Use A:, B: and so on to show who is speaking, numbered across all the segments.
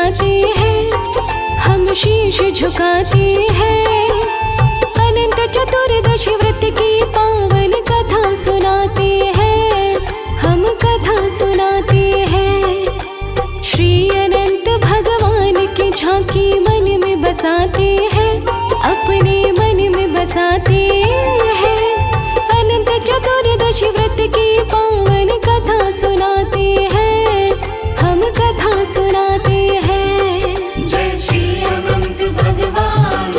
A: जाते हैं, हम शीश झुकाते हैं। अनंत चतुर्दशी व्रत की पावन कथा सुनाते हैं, हम कथा सुनाते हैं। श्री अनंत भगवान की झांकी मन में बसाते हैं, अपने मन में बसाते हैं। अनंत चतुर्दशी व्रत की पावन कथा सुनाते हैं, हम कथा सुनाते हैं।
B: जय श्री अनंत भगवान,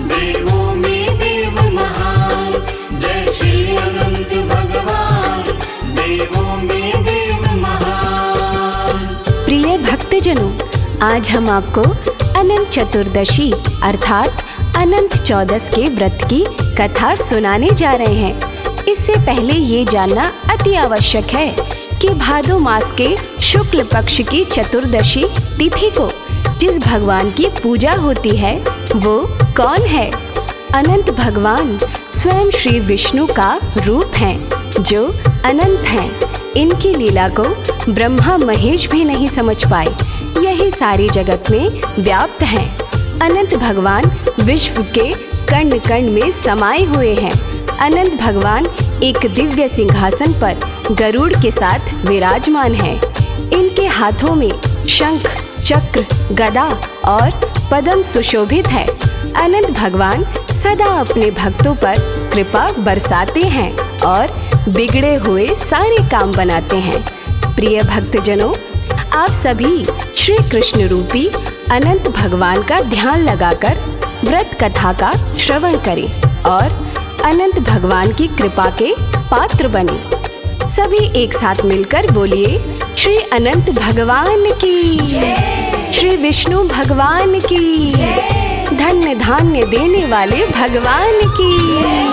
B: देवों में देव महान। जय श्री अनंत भगवान, देवों में देव महान।
A: प्रिय भक्तजनों, आज हम आपको अनंत चतुर्दशी अर्थात अनंत चौदस के व्रत की कथा सुनाने जा रहे हैं। इससे पहले ये जानना अति आवश्यक है कि भादो मास के शुक्ल पक्ष की चतुर्दशी तिथि को जिस भगवान की पूजा होती है वो कौन है। अनंत भगवान स्वयं श्री विष्णु का रूप हैं, जो अनंत हैं। इनकी लीला को ब्रह्मा महेश भी नहीं समझ पाए, यही सारी जगत में व्याप्त हैं। अनंत भगवान विश्व के कण कण में समाये हुए हैं। अनंत भगवान एक दिव्य सिंहासन पर गरुड़ के साथ विराजमान है। इनके हाथों में शंख, चक्र, गदा और पद्म सुशोभित है। अनंत भगवान सदा अपने भक्तों पर कृपा बरसाते हैं और बिगड़े हुए सारे काम बनाते हैं। प्रिय भक्तजनों, आप सभी श्री कृष्ण रूपी अनंत भगवान का ध्यान लगाकर व्रत कथा का श्रवण करें और अनंत भगवान की कृपा के पात्र बने। सभी एक साथ मिलकर बोलिए, श्री अनंत भगवान की जय, श्री विष्णु भगवान की जय, धन्य धान्य देने वाले भगवान की जय।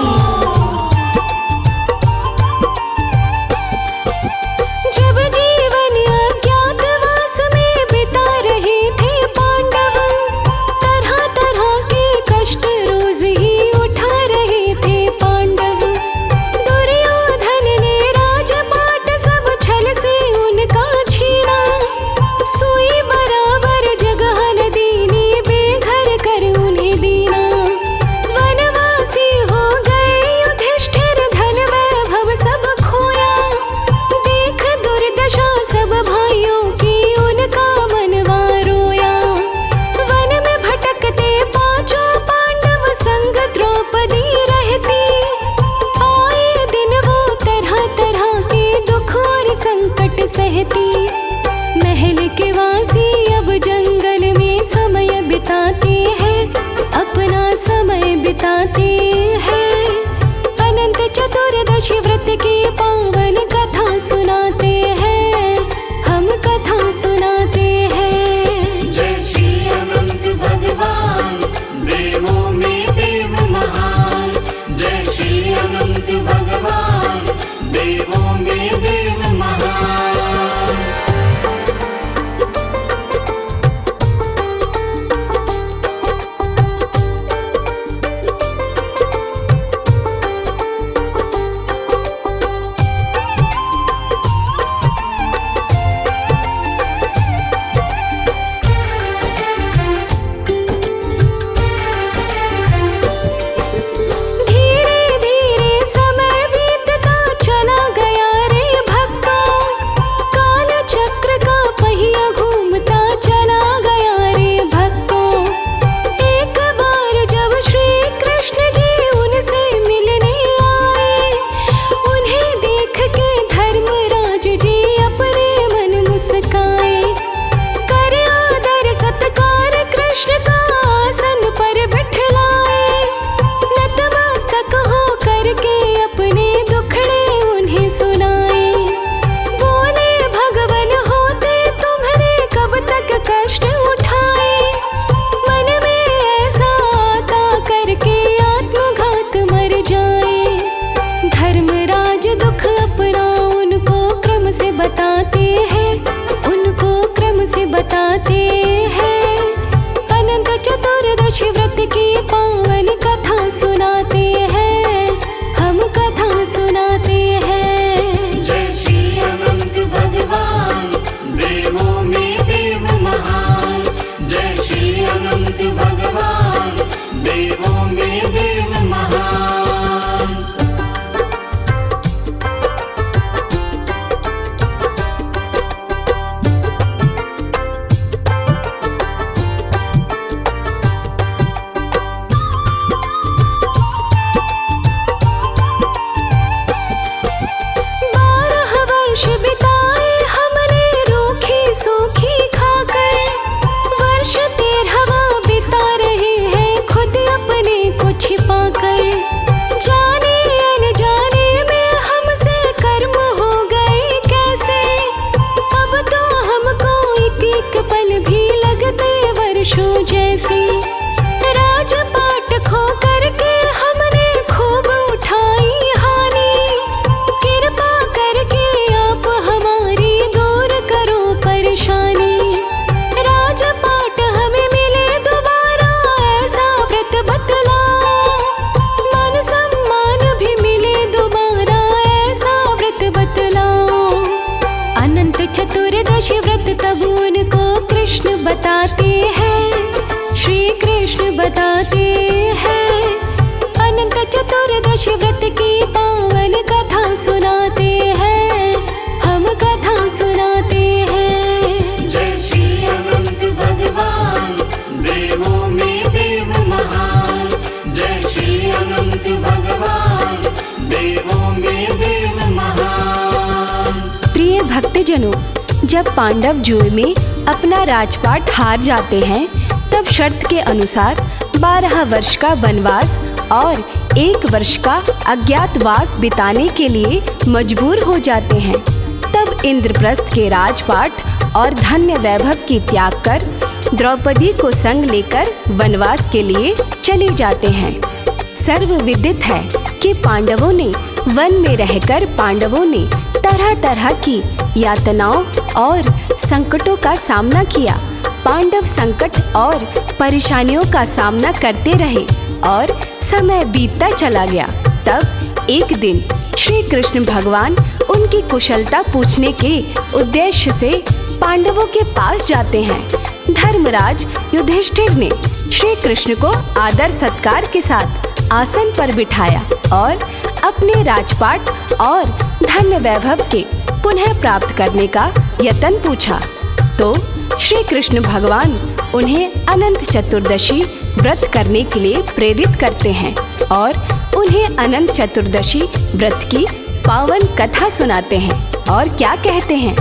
A: जब जीवन अज्ञातवास में बिता रहे थे पांडव, तरह तरह के कष्ट रोज ही उठा रहे थे पांडव। दुर्योधन ने राजपाट सब छल से उनका छीना, सुई बराबर जगह न दीनी, बेघर कर उन्हें दीना। वनवासी हो गए युधिष्ठिर, धन वैभव सब खोया। देख दुर्दशा सब भाइयों की, उनका मनवा रोया। वन में भटकते पांचों पांडव, संग द्रौपदी रहती। आए दिन वो तरह तरह के दुख और संकट सहती। महल के वासी अब जंगल में समय बिताते हैं, अपना समय बिताते हैं। अनंत चतुर्दशी व्रत की पावन कथा सुनाते हैं, हम कथा सुनाते हैं।
B: जय श्री अनंत भगवान, देवों में देव महान। जय श्री अनंत भगवान, देवों में देव महान।
A: धीरे धीरे समय बीतता चला गया रे भक्तों, काल चक्र का पहिया घूमता चला गया रे भक्तों। एक बार जब श्री कृष्ण जी उनसे मिलने आए, उन्हें देख के धर्मराज जी अपने मन मुस्काए। कर आदर सत्कार कृष्ण का आसन पर बिठलाए। नतमस्तक हो करके अपने दुखड़े उन्हें सुनाए। बोले भगवन होते तुम्हारे कब तक कष्ट उठाए। मन में ऐसा आता करके आत्मघात मर जाए। धर्मराज दुख अपना उनको क्रम से बताते हैं, उनको क्रम से बताते हैं। अनंत चतुर्दशी व्रत की पावन कथा सुनाते हैं, हम कथा सुनाते हैं।
B: जय श्री अनंत भगवान, देवों में देव महान। में देव महान।
A: चतुर्दशी व्रत तब उनको कृष्ण बताते हैं, श्री कृष्ण बताते हैं। अनंत चतुर्दशी व्रत की पावन कथा सुनाते हैं, हम कथा सुनाते हैं।
B: जय श्री अनंत भगवान, देवों में देव महान। जय श्री अनंत भगवान, देवों में देव महान।
A: प्रिय भक्तजनों, जब पांडव जुए में अपना राजपाट हार जाते हैं, तब शर्त के अनुसार 12 वर्ष का वनवास और 1 वर्ष का अज्ञातवास बिताने के लिए मजबूर हो जाते हैं। तब इंद्रप्रस्थ के राजपाट और धन्य वैभव की त्याग कर द्रौपदी को संग लेकर वनवास के लिए चले जाते हैं। सर्वविदित है कि पांडवों ने वन में रहकर पांडवों ने तरह तरह की यातनाओं और संकटों का सामना किया। पांडव संकट और परेशानियों का सामना करते रहे और समय बीतता चला गया। तब एक दिन श्री कृष्ण भगवान उनकी कुशलता पूछने के उद्देश्य से पांडवों के पास जाते हैं। धर्मराज युधिष्ठिर ने श्री कृष्ण को आदर सत्कार के साथ आसन पर बिठाया और अपने राजपाट और धन्य वैभव के पुनः प्राप्त करने का यत्न पूछा। तो श्री कृष्ण भगवान उन्हें अनंत चतुर्दशी व्रत करने के लिए प्रेरित करते हैं और उन्हें अनंत चतुर्दशी व्रत की पावन कथा सुनाते हैं। और क्या कहते हैं,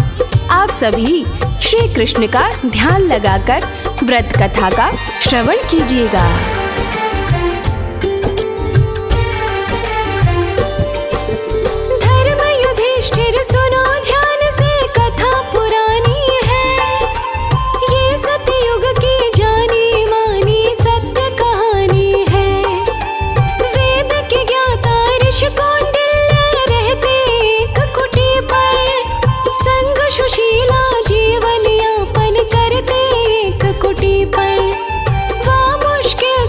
A: आप सभी श्री कृष्ण का ध्यान लगाकर व्रत कथा का श्रवण कीजिएगा। सुनो ध्यान से, कथा पुरानी है, ये सतयुग की जानी मानी सत्य कहानी है। वेद के ज्ञाता ऋषि कौंडिल्य रहते एक कुटी पर, संग सुशीला जीवन यापन करते एक कुटी पर। वह मुश्किल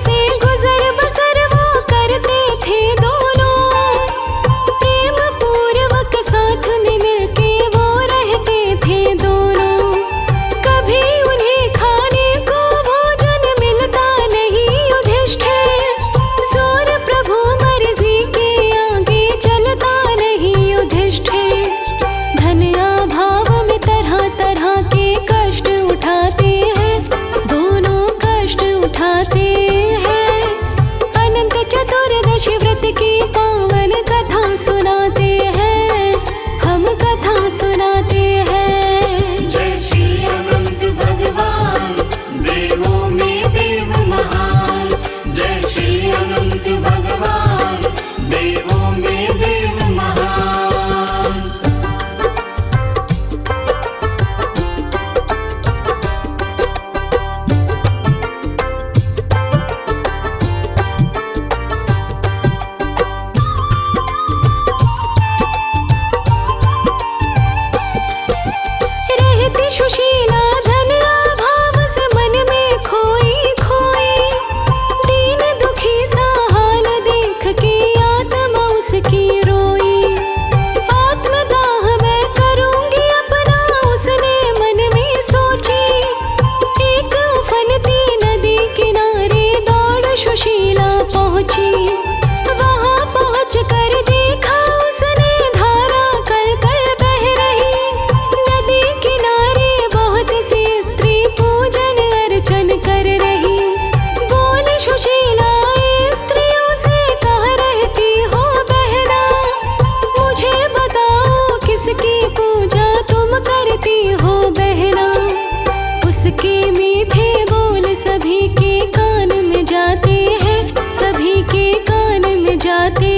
A: उसके मीठे बोल सभी के कान में जाते हैं, सभी के कान में जाते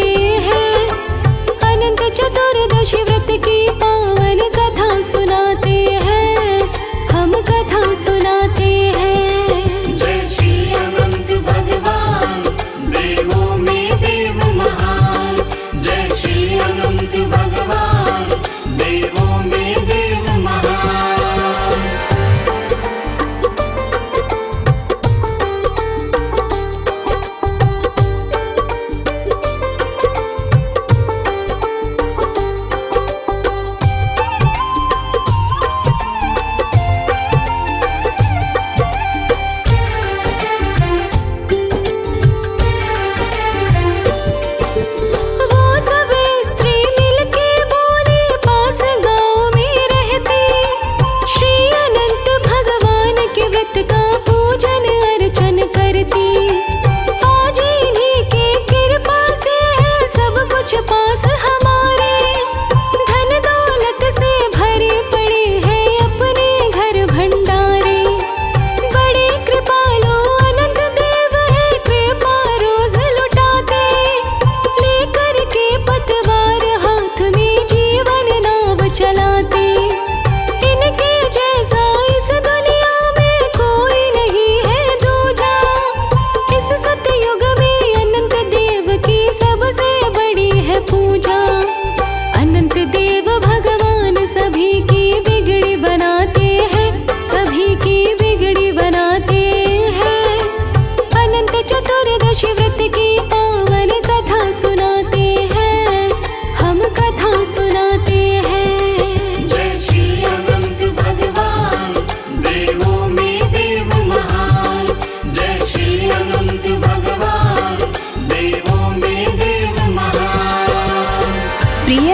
A: हैं। अनंत चतुर्दशी व्रत की पावन कथा सुनाते हैं, हम कथा सुनाते हैं।
B: जय श्री अनंत भगवान, देवों में देव महान। जय श्री अनंत भगवान, देवों में देव महान।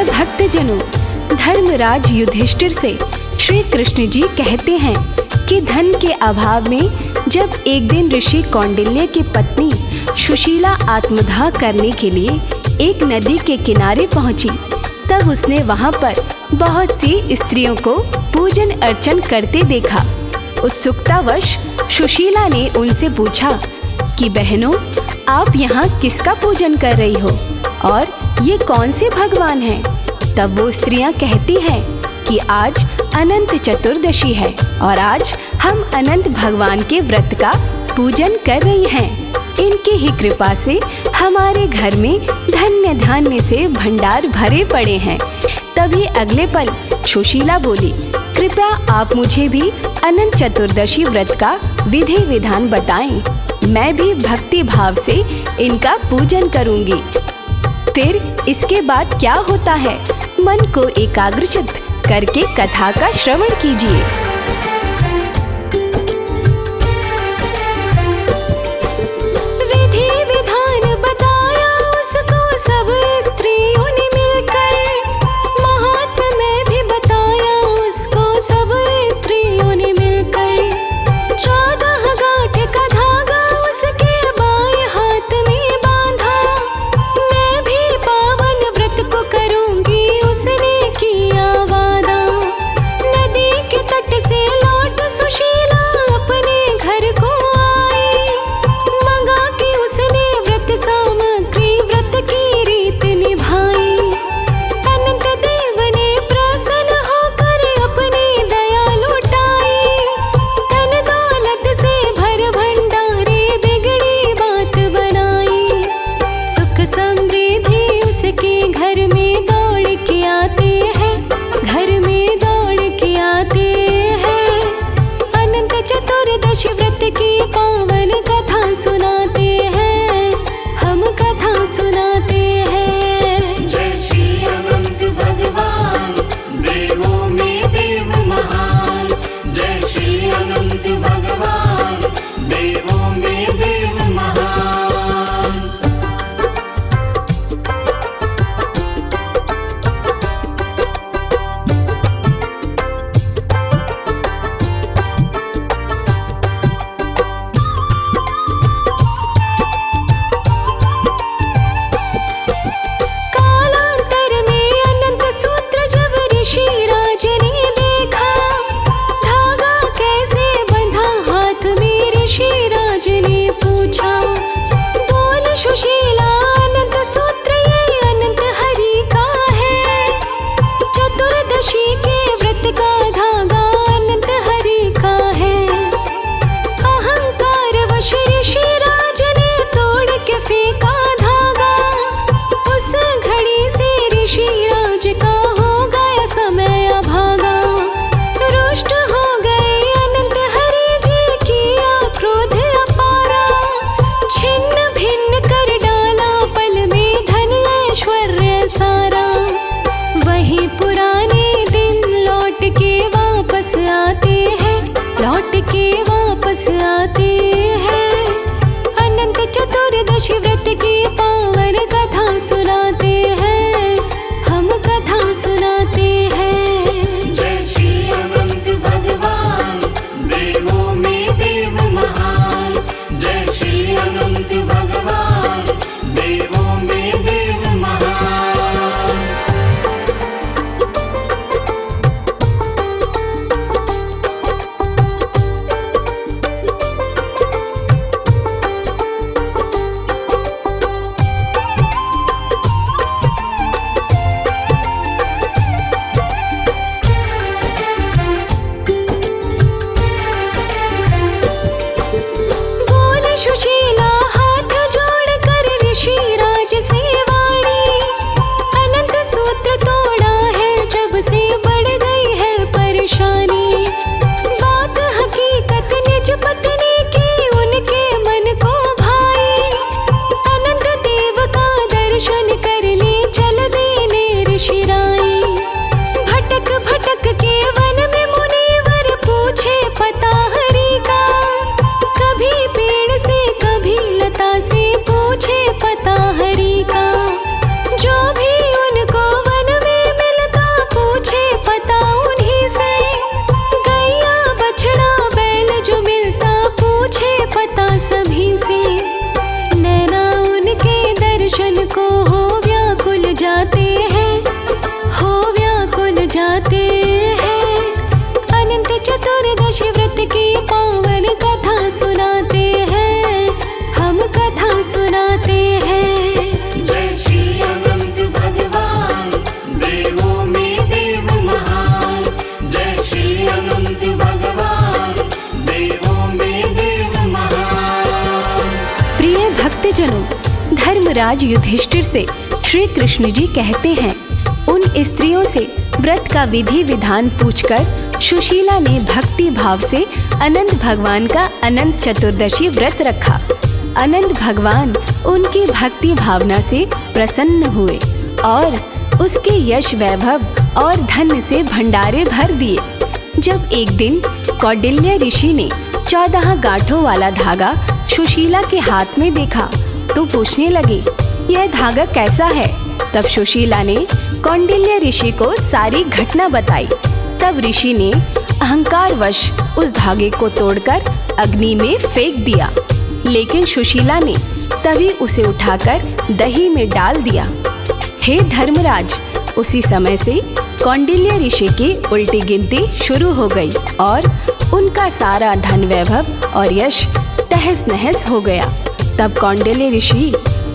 A: भक्तजनों, धर्मराज युधिष्ठिर से श्री कृष्ण जी कहते हैं कि धन के अभाव में जब एक दिन ऋषि कौंडिल्य की पत्नी सुशीला आत्मदाह करने के लिए एक नदी के किनारे पहुंची, तब उसने वहां पर बहुत सी स्त्रियों को पूजन अर्चन करते देखा। उत्सुकतावश सुशीला ने उनसे पूछा कि बहनों, आप यहाँ किसका पूजन कर रही हो और ये कौन से भगवान हैं? तब वो स्त्रियां कहती हैं कि आज अनंत चतुर्दशी है और आज हम अनंत भगवान के व्रत का पूजन कर रही हैं। इनकी ही कृपा से हमारे घर में धन्य धान्य से भंडार भरे पड़े हैं। तभी अगले पल सुशीला बोली, कृपया आप मुझे भी अनंत चतुर्दशी व्रत का विधि विधान बताएं। मैं भी भक्ति भाव से इनका पूजन करूंगी। फिर इसके बाद क्या होता है, मन को एकाग्रचित्त करके कथा का श्रवण कीजिए। विधि विधान बताया उसको सब स्त्रियों ने मिलकर, महात्म्य में भी बताया उसको सब स्त्रियों ने मिलकर। 14 गांठ का धागा उसके बाएं हाथ में बांधा, मैं भी पावन व्रत को करूंगी उसने किया वादा। नदी के तट से लौट सुशीला अपने घर को आई, मंगा के उसने व्रत सामग्री व्रत की रीत निभाई। अनंत देव ने प्रसन्न होकर अपनी दया लुटाई, धन दौलत से भर भंडारे बिगड़ी बात बनाई। सुख समृद्धि उसके घर में दौड़ के आते हैं, घर में दौड़ के आते हैं। अनंत चतुर्दशी व्रत की पावन कथा सुनाते हैं, हम कथा सुनाते हैं।
B: जय श्री अनंत भगवान, देवों में देव महान। जय श्री अनंत भगवान, देवों में देव महान।
A: कालांतर में अनंत सूत्र जब ऋषि राज ने देखा, धागा कैसे बंधा व्रत की पावन कथा सुनाते हैं, हम कथा सुनाते हैं।
B: जय श्री अनंत भगवान, देवों में देव महान। जय श्री अनंत भगवान, देवों में देव महान।
A: प्रिय भक्तजनों, धर्मराज युधिष्ठिर से श्री कृष्ण जी कहते हैं, उन स्त्रियों से व्रत का विधि विधान पूछकर सुशीला ने भक्ति भाव से अनंत भगवान का अनंत चतुर्दशी व्रत रखा। अनंत भगवान उनकी भक्ति भावना से प्रसन्न हुए और उसके यश वैभव और धन से भंडारे भर दिए। जब एक दिन कौंडिल्य ऋषि ने 14 गांठों वाला धागा सुशीला के हाथ में देखा तो पूछने लगे, यह धागा कैसा है? तब सुशीला ने कौंडिल्य ऋषि को सारी घटना बताई। तब ऋषि ने अहंकारवश उस धागे को तोड़कर अग्नि में फेंक दिया, लेकिन सुशीला ने तभी उसे उठाकर दही में डाल दिया। हे धर्मराज, उसी समय से कौंडिल्य ऋषि की उल्टी गिनती शुरू हो गई और उनका सारा धन वैभव और यश तहस नहस हो गया। तब कौंडिल्य ऋषि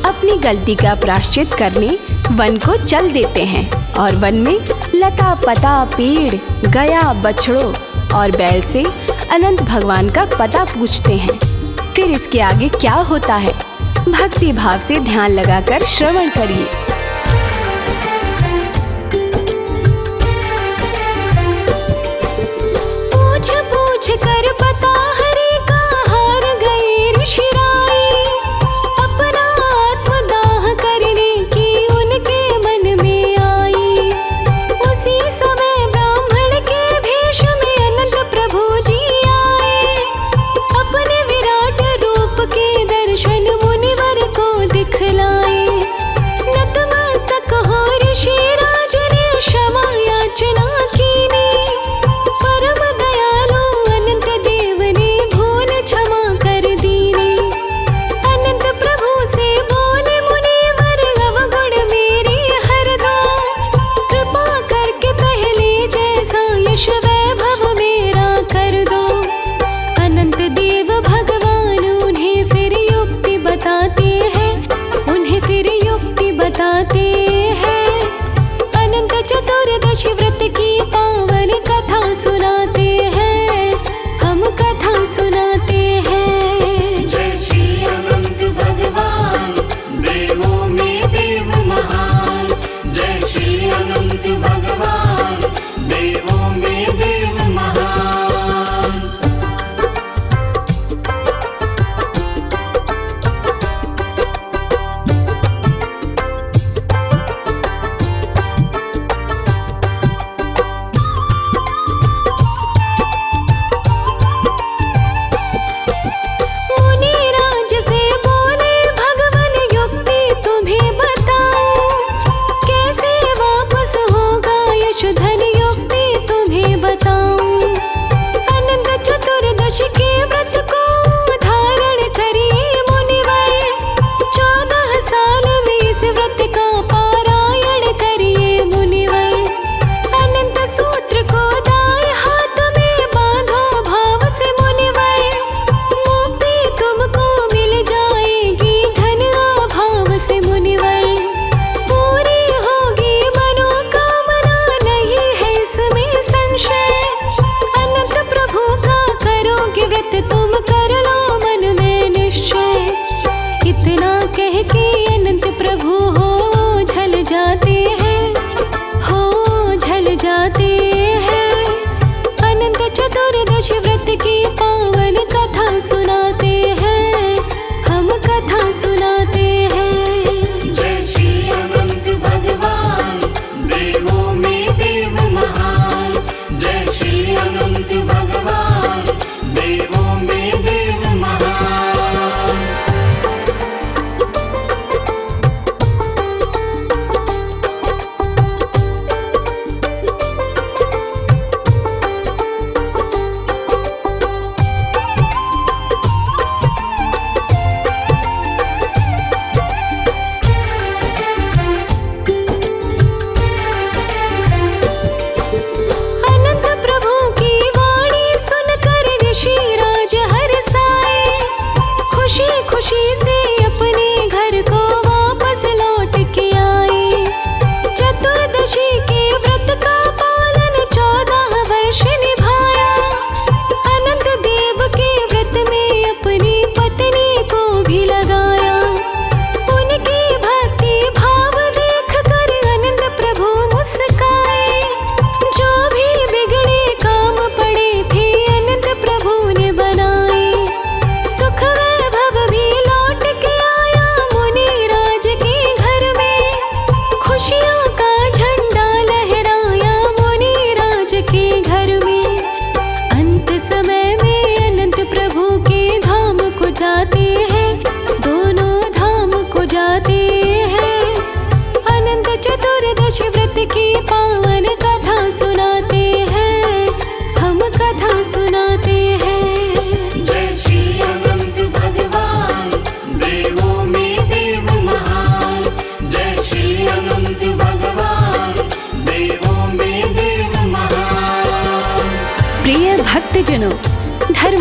A: अपनी गलती का प्रायश्चित करने वन को चल देते हैं और वन में लता पता पेड़ गया बछड़ों और बैल से अनंत भगवान का पता पूछते हैं। फिर इसके आगे क्या होता है, भक्ति भाव से ध्यान लगाकर श्रवण करिए। पूछ पूछ कर पता हरि का हार गए ऋषिराई, अपना आत्मदाह करने की उनके मन में आई। उसी समय ब्राह्मण के भेष में अनंत प्रभु जी आए, अपने विराट रूप के दर्शन मुनिवर को दिखलाए। नतमस्तक हो ऋषिराज ने क्षमा याचना कीनी, परम दयालु अनंत देव ने भूल क्षमा कर दीनी। अनंत प्रभु से बोले मुनिवर, अवगुण मेरी हर दो, कृपा करके पहले जैसा यश वैभव मेरा कर दो। अनंत देव भगवान उन्हें फिर युक्ति बताते हैं, उन्हें फिर युक्ति बताते हैं। अनंत चतुर्दशी व्रत की पावन कथा सुनाते हैं, हम कथा सुनाते हैं।
B: जय श्री अनंत भगवान, देवों में देव महान। जय श्री अनंत भगवान, देवों में देव महान।
A: मुनिराज से बोले भगवान, युक्ति तुम्हें बताऊं, कैसे वापस होगा यश धन, युक्ति तुम्हें बताऊं। अनंत चतुर्दशी के व्रत को धारण करिए मुनिवर, 14 साल में इस व्रत का पारायण करिए मुनिवर। अनंत सूत्र को दाएं हाथ में बांधो भाव से मुनिवर, मुक्ति तुमको मिल जाएगी धन अभाव से मुनिवर। पूरी होगी मनोकामना, नहीं है इसमें संशय, अनंत प्रभु का करोगे व्रत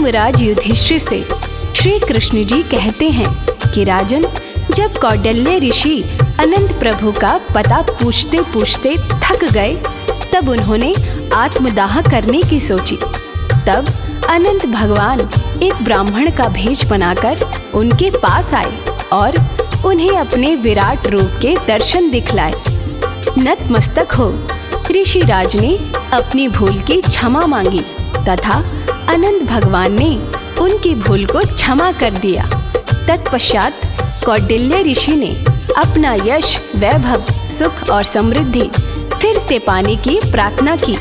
A: धर्मराज युधिष्ठिर से श्री कृष्ण जी कहते हैं कि राजन, जब कौंडिल्य ऋषि अनंत प्रभु का पता पूछते पूछते थक गए, तब उन्होंने आत्मदाह करने की सोची। तब अनंत भगवान एक ब्राह्मण का भेष बनाकर उनके पास आए और उन्हें अपने विराट रूप के दर्शन दिखलाए। नतमस्तक हो ऋषिराज ने अपनी भूल की क्षमा मांगी तथा अनंत भगवान ने उनकी भूल को क्षमा कर दिया। तत्पश्चात कौंडिल्य ऋषि ने अपना यश, वैभव, सुख और समृद्धि फिर से पाने की प्रार्थना की।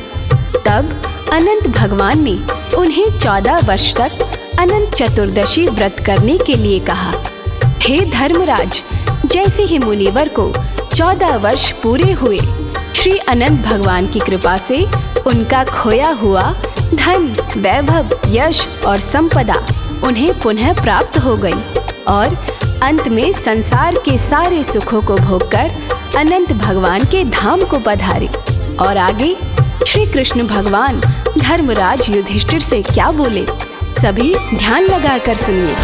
A: तब अनंत भगवान ने उन्हें 14 वर्ष तक अनंत चतुर्दशी व्रत करने के लिए कहा। हे धर्मराज, जैसे ही मुनिवर को 14 वर्ष पूरे हुए, श्री अनंत भगवान की कृपा से उनका खोया हुआ धन, वैभव, यश और संपदा उन्हें पुनः प्राप्त हो गई और अंत में संसार के सारे सुखों को भोगकर अनंत भगवान के धाम को पधारे। और आगे श्री कृष्ण भगवान धर्मराज युधिष्ठिर से क्या बोले, सभी ध्यान लगाकर सुनिए।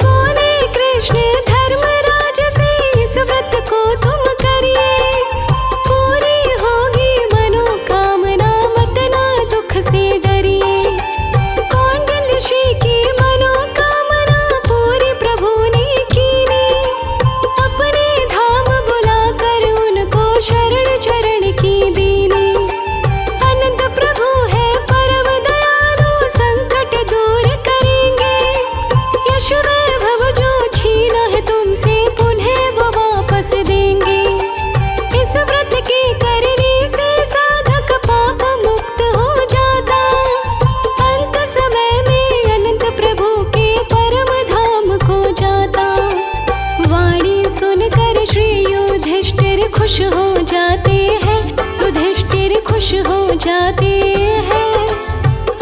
C: बोले कृष्ण धर्मराज से, इस व्रत को तुम करिए, पूरी होगी मनोकामना, मत ना दुख से डरिए। कौंडिल्य ऋषि की मनोकामना पूरी प्रभु ने कीनी, अपने धाम बुलाकर उनको शरण चरण की दीनी। अनंत प्रभु है परम दयालु, संकट दूर करेंगे, यश वैभव जो छीना है तुमसे पुनः वो वापस देंगे। इस व्रत के करने से साधक पाप मुक्त हो जाता, अंत समय में अनंत प्रभु के परम धाम को जाता। वाणी सुनकर श्री युधिष्ठिर खुश हो जाते हैं, युधिष्ठिर खुश हो जाते हैं।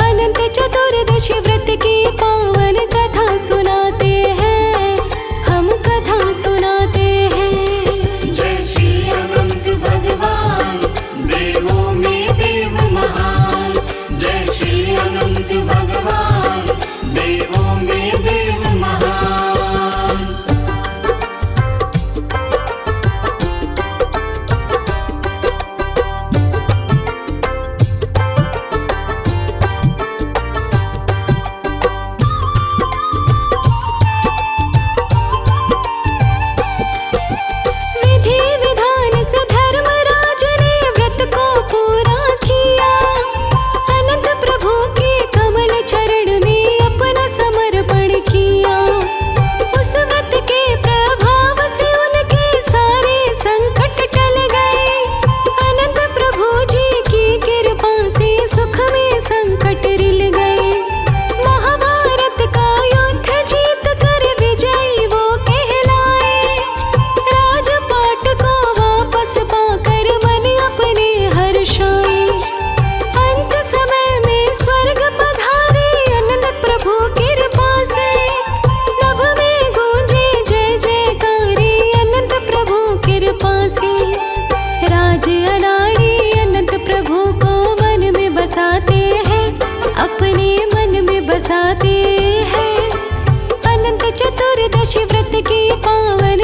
C: अनंत चतुर्दशी व्रत की पावन कथा सुनाते हैं, हम कथा सुनाते हैं।
B: जय श्री अनंत भगवान, देवों में देव महान। जय श्री अनंत भगवान, देवों में देव महान।
C: विधि विधान से धर्मराज ने व्रत को पूरा किया, अनंत प्रभु के कमल चरण में अपना समर्पण किया। उस व्रत के प्रभाव से उनके सारे संकट टल गए, अनंत प्रभु जी की कृपा से सुख में संकट रिल गए। महाभारत का युद्ध जीत कर विजयी वो कहलाए, राजपाट को वापस पाकर मन अपने हर्षाए। अंत समय में स्वर्ग पधारे अनंत प्रभु कृपा से, नभ में गूंजे जय जयकारे अनंत प्रभु कृपा से। राज अनाड़ी अनंत प्रभु को मन में बसाते हैं, अपने मन में बसाते हैं। अनंत चतुर्दशी व्रत की पावन